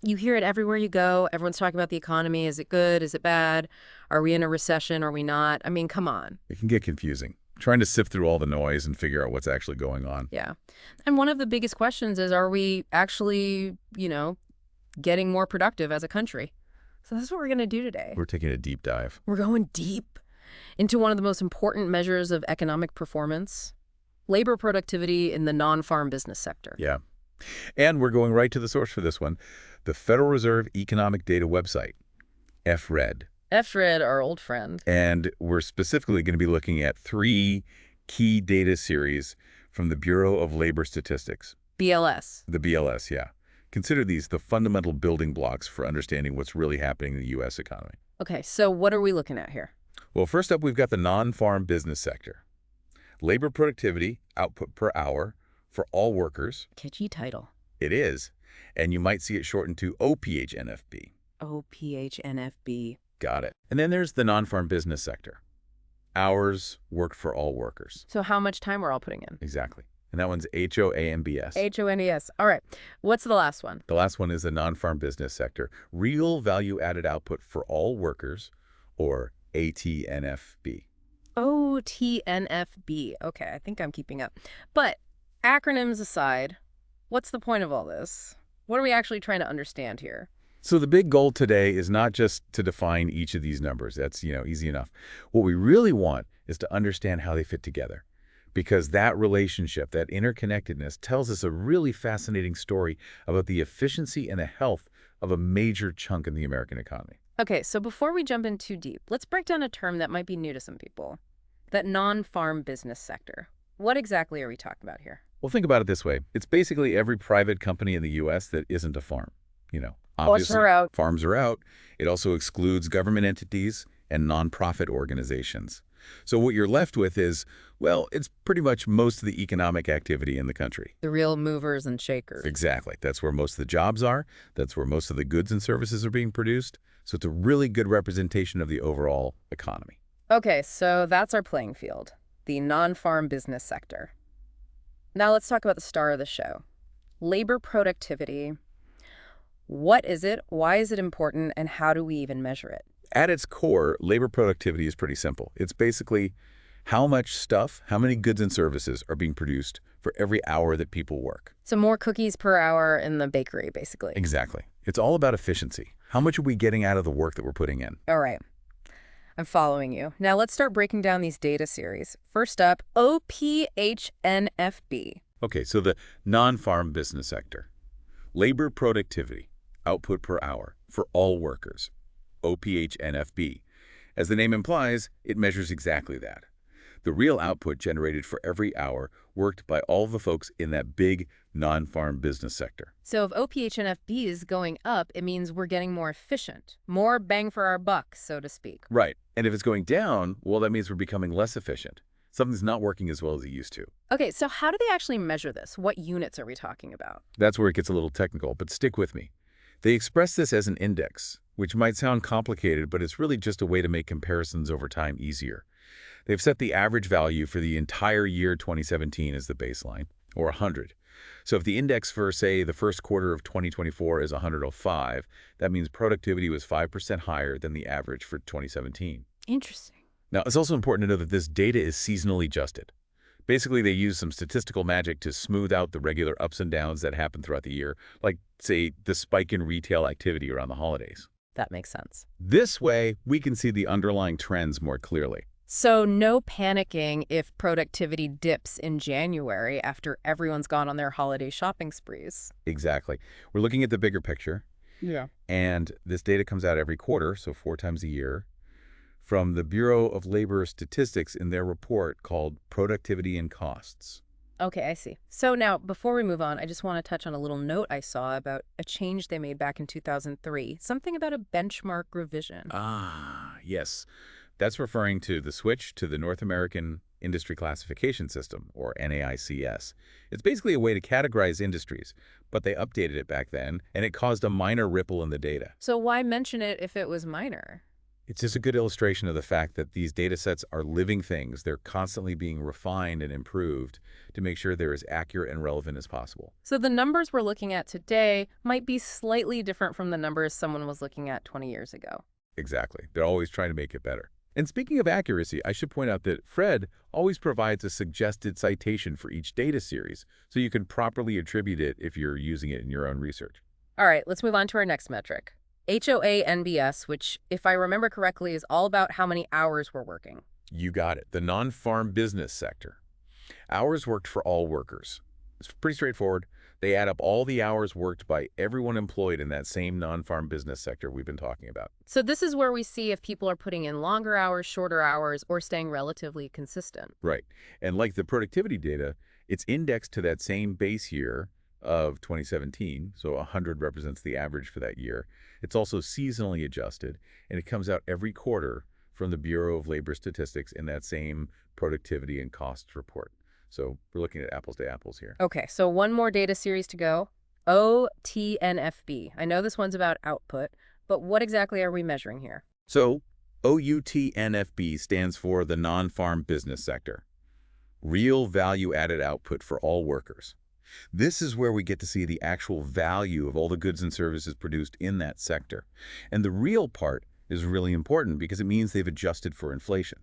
You hear it everywhere you go. Everyone's talking about the economy. Is it good? Is it bad? Are we in a recession? Are we not? I mean, come on. It can get confusing, trying to sift through all the noise and figure out what's actually going on. Yeah. And one of the biggest questions is, are we actually, getting more productive as a country? So that's what we're going to do today. We're taking a deep dive. We're going deep into one of the most important measures of economic performance, labor productivity in the non-farm business sector. Yeah. And we're going right to the source for this one, the Federal Reserve Economic Data website, FRED. FRED, our old friend. And we're specifically going to be looking at 3 key data series from the Bureau of Labor Statistics. BLS. The BLS, yeah. Consider these the fundamental building blocks for understanding what's really happening in the U.S. economy. Okay, so what are we looking at here? Well, first up, we've got the non-farm business sector. Labor productivity, output per hour, for all workers. Catchy title. It is. And you might see it shortened to OPHNFB. OPHNFB. Got it. And then there's the non-farm business sector. Hours worked for all workers. So how much time we're all putting in? Exactly. And that one's HOAMBS. HONES. All right. What's the last one? The last one is the non-farm business sector. Real value-added output for all workers, or ATNFB. OTNFB. Okay, I think I'm keeping up. But acronyms aside, what's the point of all this? What are we actually trying to understand here? So the big goal today is not just to define each of these numbers. That's, easy enough. What we really want is to understand how they fit together. Because that relationship, that interconnectedness, tells us a really fascinating story about the efficiency and the health of a major chunk in the American economy. Okay, so before we jump in too deep, let's break down a term that might be new to some people. That non-farm business sector. What exactly are we talking about here? Well, think about it this way. It's basically every private company in the U.S. that isn't a farm. Obviously, are out. Farms are out. It also excludes government entities and nonprofit organizations. So what you're left with is, well, it's pretty much most of the economic activity in the country. The real movers and shakers. Exactly. That's where most of the jobs are. That's where most of the goods and services are being produced. So it's a really good representation of the overall economy. Okay, so that's our playing field, the non-farm business sector. Now let's talk about the star of the show, labor productivity. What is it? Why is it important? And how do we even measure it? At its core, labor productivity is pretty simple. It's basically how much stuff, how many goods and services are being produced for every hour that people work. So more cookies per hour in the bakery, basically. Exactly. It's all about efficiency. How much are we getting out of the work that we're putting in? All right. I'm following you. Now let's start breaking down these data series. First up, OPHNFB. Okay, so the non-farm business sector. Labor productivity, output per hour, for all workers. OPHNFB. As the name implies, it measures exactly that. The real output generated for every hour worked by all the folks in that big non-farm business sector. So if OPHNFB is going up, it means we're getting more efficient, more bang for our buck, so to speak. Right. And if it's going down, well, that means we're becoming less efficient. Something's not working as well as it used to. Okay, so how do they actually measure this? What units are we talking about? That's where it gets a little technical, but stick with me. They express this as an index, which might sound complicated, but it's really just a way to make comparisons over time easier. They've set the average value for the entire year 2017 as the baseline, or 100. So if the index for, say, the first quarter of 2024 is 105, that means productivity was 5% higher than the average for 2017. Interesting. Now, it's also important to know that this data is seasonally adjusted. Basically, they use some statistical magic to smooth out the regular ups and downs that happen throughout the year, like, say, the spike in retail activity around the holidays. That makes sense. This way, we can see the underlying trends more clearly. So no panicking if productivity dips in January after everyone's gone on their holiday shopping sprees. Exactly. We're looking at the bigger picture. Yeah. And this data comes out every quarter, so 4 times a year, from the Bureau of Labor Statistics in their report called Productivity and Costs. Okay, I see. So now, before we move on, I just want to touch on a little note I saw about a change they made back in 2003, something about a benchmark revision. Ah, yes. That's referring to the switch to the North American Industry Classification System, or NAICS. It's basically a way to categorize industries, but they updated it back then, and it caused a minor ripple in the data. So why mention it if it was minor? It's just a good illustration of the fact that these data sets are living things. They're constantly being refined and improved to make sure they're as accurate and relevant as possible. So the numbers we're looking at today might be slightly different from the numbers someone was looking at 20 years ago. Exactly. They're always trying to make it better. And speaking of accuracy, I should point out that Fred always provides a suggested citation for each data series, so you can properly attribute it if you're using it in your own research. All right, let's move on to our next metric. HOA-NBS, which, if I remember correctly, is all about how many hours we're working. You got it. The non-farm business sector. Hours worked for all workers. It's pretty straightforward. They add up all the hours worked by everyone employed in that same non-farm business sector we've been talking about. So this is where we see if people are putting in longer hours, shorter hours, or staying relatively consistent. Right. And like the productivity data, it's indexed to that same base year of 2017, so 100 represents the average for that year. It's also seasonally adjusted, and it comes out every quarter from the Bureau of Labor Statistics in that same productivity and costs report. So we're looking at apples to apples here. Okay, so one more data series to go. OTNFB. I know this one's about output, but what exactly are we measuring here? So OUTNFB stands for the non-farm business sector. Real value-added output for all workers. This is where we get to see the actual value of all the goods and services produced in that sector. And the real part is really important because it means they've adjusted for inflation.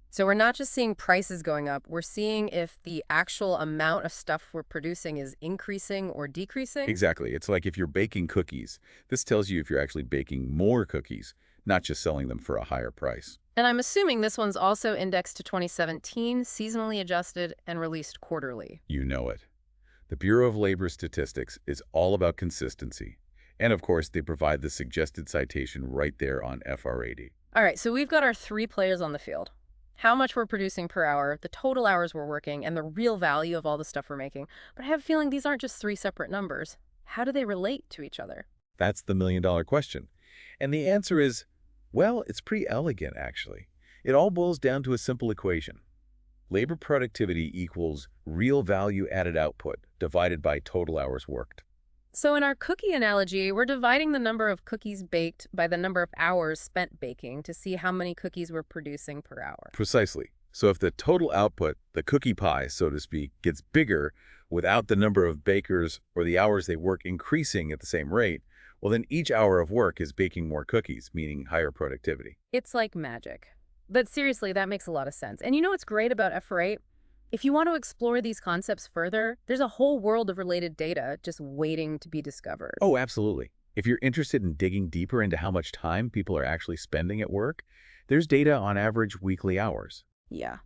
So we're not just seeing prices going up, we're seeing if the actual amount of stuff we're producing is increasing or decreasing? Exactly. It's like if you're baking cookies. This tells you if you're actually baking more cookies, not just selling them for a higher price. And I'm assuming this one's also indexed to 2017, seasonally adjusted, and released quarterly. You know it. The Bureau of Labor Statistics is all about consistency. And of course, they provide the suggested citation right there on FRAD. All right, so we've got our three players on the field. How much we're producing per hour, the total hours we're working, and the real value of all the stuff we're making. But I have a feeling these aren't just three separate numbers. How do they relate to each other? That's the million-dollar question. And the answer is, well, it's pretty elegant, actually. It all boils down to a simple equation. Labor productivity equals real value-added output divided by total hours worked. So in our cookie analogy, we're dividing the number of cookies baked by the number of hours spent baking to see how many cookies we're producing per hour. Precisely. So if the total output, the cookie pie, so to speak, gets bigger without the number of bakers or the hours they work increasing at the same rate, well, then each hour of work is baking more cookies, meaning higher productivity. It's like magic. But seriously, that makes a lot of sense. And you know what's great about FR8? If you want to explore these concepts further, there's a whole world of related data just waiting to be discovered. Oh, absolutely. If you're interested in digging deeper into how much time people are actually spending at work, there's data on average weekly hours. Yeah.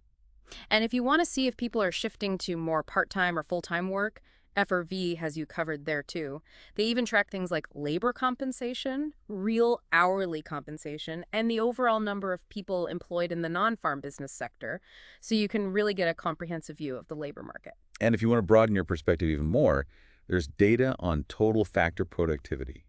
And if you want to see if people are shifting to more part-time or full-time work, FRV has you covered there too. They even track things like labor compensation, real hourly compensation, and the overall number of people employed in the non-farm business sector, so you can really get a comprehensive view of the labor market. And if you want to broaden your perspective even more, there's data on total factor productivity.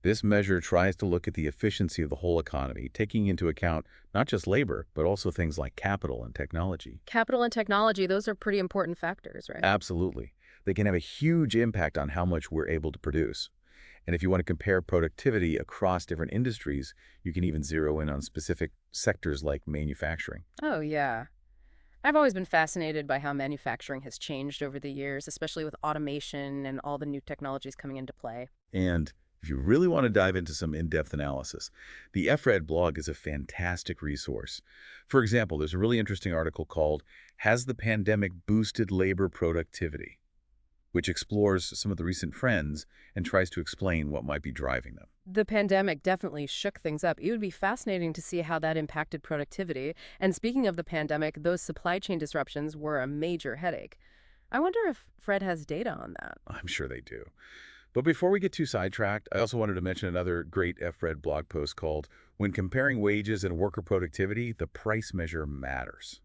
This measure tries to look at the efficiency of the whole economy, taking into account not just labor, but also things like capital and technology. Capital and technology, those are pretty important factors, right? Absolutely. They can have a huge impact on how much we're able to produce. And if you want to compare productivity across different industries, you can even zero in on specific sectors like manufacturing. Oh, yeah. I've always been fascinated by how manufacturing has changed over the years, especially with automation and all the new technologies coming into play. And if you really want to dive into some in-depth analysis, the FRAD blog is a fantastic resource. For example, there's a really interesting article called "Has the Pandemic Boosted Labor Productivity?", which explores some of the recent trends and tries to explain what might be driving them. The pandemic definitely shook things up. It would be fascinating to see how that impacted productivity. And speaking of the pandemic, those supply chain disruptions were a major headache. I wonder if Fred has data on that. I'm sure they do. But before we get too sidetracked, I also wanted to mention another great FRED blog post called "When Comparing Wages and Worker Productivity, the Price Measure Matters."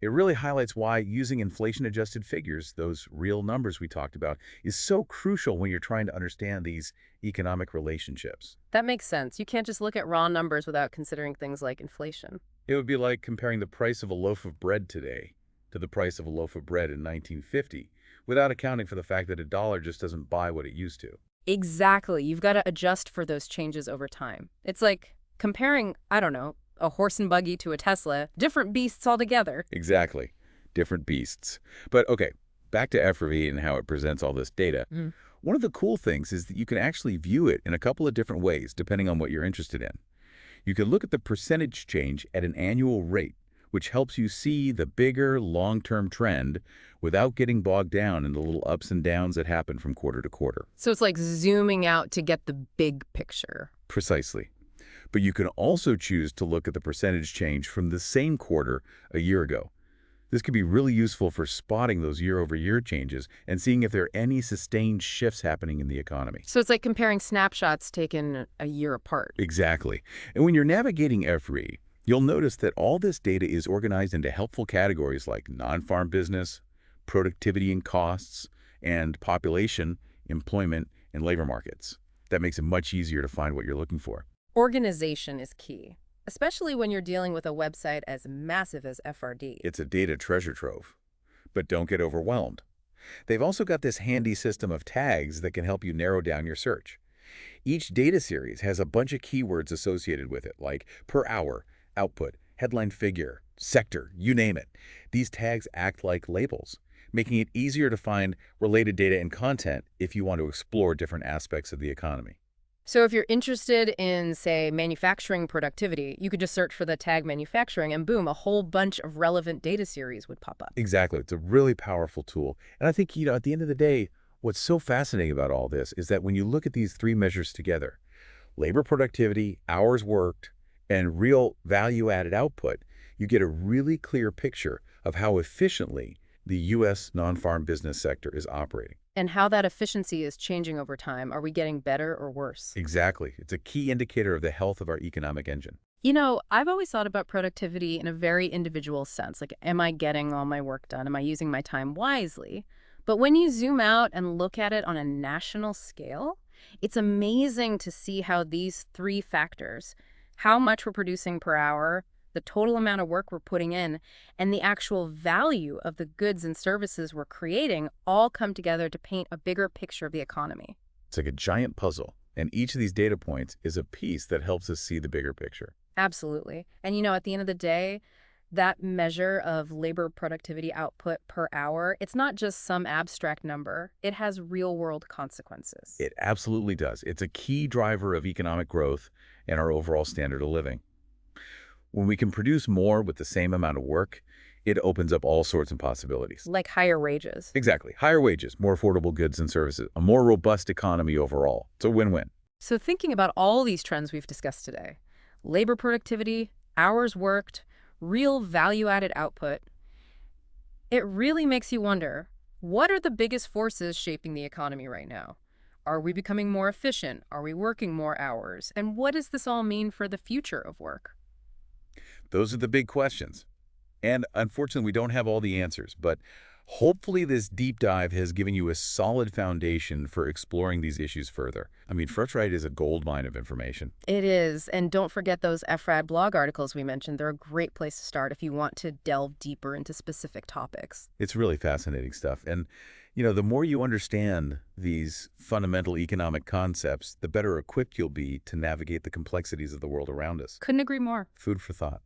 It really highlights why using inflation-adjusted figures, those real numbers we talked about, is so crucial when you're trying to understand these economic relationships. That makes sense. You can't just look at raw numbers without considering things like inflation. It would be like comparing the price of a loaf of bread today to the price of a loaf of bread in 1950, without accounting for the fact that a dollar just doesn't buy what it used to. Exactly. You've got to adjust for those changes over time. It's like Comparing, I don't know, a horse and buggy to a Tesla, different beasts altogether. Exactly. Different beasts. But okay, back to FRV and how it presents all this data. Mm. One of the cool things is that you can actually view it in a couple of different ways, depending on what you're interested in. You can look at the percentage change at an annual rate, which helps you see the bigger, long-term trend without getting bogged down in the little ups and downs that happen from quarter to quarter. So it's like zooming out to get the big picture. Precisely. But you can also choose to look at the percentage change from the same quarter a year ago. This could be really useful for spotting those year-over-year changes and seeing if there are any sustained shifts happening in the economy. So it's like comparing snapshots taken a year apart. Exactly. And when you're navigating FRE, you'll notice that all this data is organized into helpful categories like non-farm business, productivity and costs, and population, employment, and labor markets. That makes it much easier to find what you're looking for. Organization is key, especially when you're dealing with a website as massive as FRD. It's a data treasure trove. But don't get overwhelmed. They've also got this handy system of tags that can help you narrow down your search. Each data series has a bunch of keywords associated with it, like per hour, output, headline figure, sector, you name it. These tags act like labels, making it easier to find related data and content if you want to explore different aspects of the economy. So if you're interested in, say, manufacturing productivity, you could just search for the tag manufacturing and boom, a whole bunch of relevant data series would pop up. Exactly. It's a really powerful tool. And I think, at the end of the day, what's so fascinating about all this is that when you look at these three measures together, labor productivity, hours worked, and real value-added output, you get a really clear picture of how efficiently the U.S. non-farm business sector is operating. And how that efficiency is changing over time. Are we getting better or worse? Exactly. It's a key indicator of the health of our economic engine. You know, I've always thought about productivity in a very individual sense. Like, am I getting all my work done? Am I using my time wisely? But when you zoom out and look at it on a national scale, it's amazing to see how these three factors, how much we're producing per hour, the total amount of work we're putting in, and the actual value of the goods and services we're creating all come together to paint a bigger picture of the economy. It's like a giant puzzle, and each of these data points is a piece that helps us see the bigger picture. Absolutely. And at the end of the day, that measure of labor productivity output per hour, it's not just some abstract number. It has real-world consequences. It absolutely does. It's a key driver of economic growth and our overall standard of living. When we can produce more with the same amount of work, it opens up all sorts of possibilities. Like higher wages. Exactly. Higher wages, more affordable goods and services, a more robust economy overall. It's a win-win. So thinking about all these trends we've discussed today, labor productivity, hours worked, real value-added output, it really makes you wonder, what are the biggest forces shaping the economy right now? Are we becoming more efficient? Are we working more hours? And what does this all mean for the future of work? Those are the big questions. And unfortunately, we don't have all the answers, but hopefully this deep dive has given you a solid foundation for exploring these issues further. I mean, FreshWrite is a goldmine of information. It is. And don't forget those FRAD blog articles we mentioned. They're a great place to start if you want to delve deeper into specific topics. It's really fascinating stuff. And, the more you understand these fundamental economic concepts, the better equipped you'll be to navigate the complexities of the world around us. Couldn't agree more. Food for thought.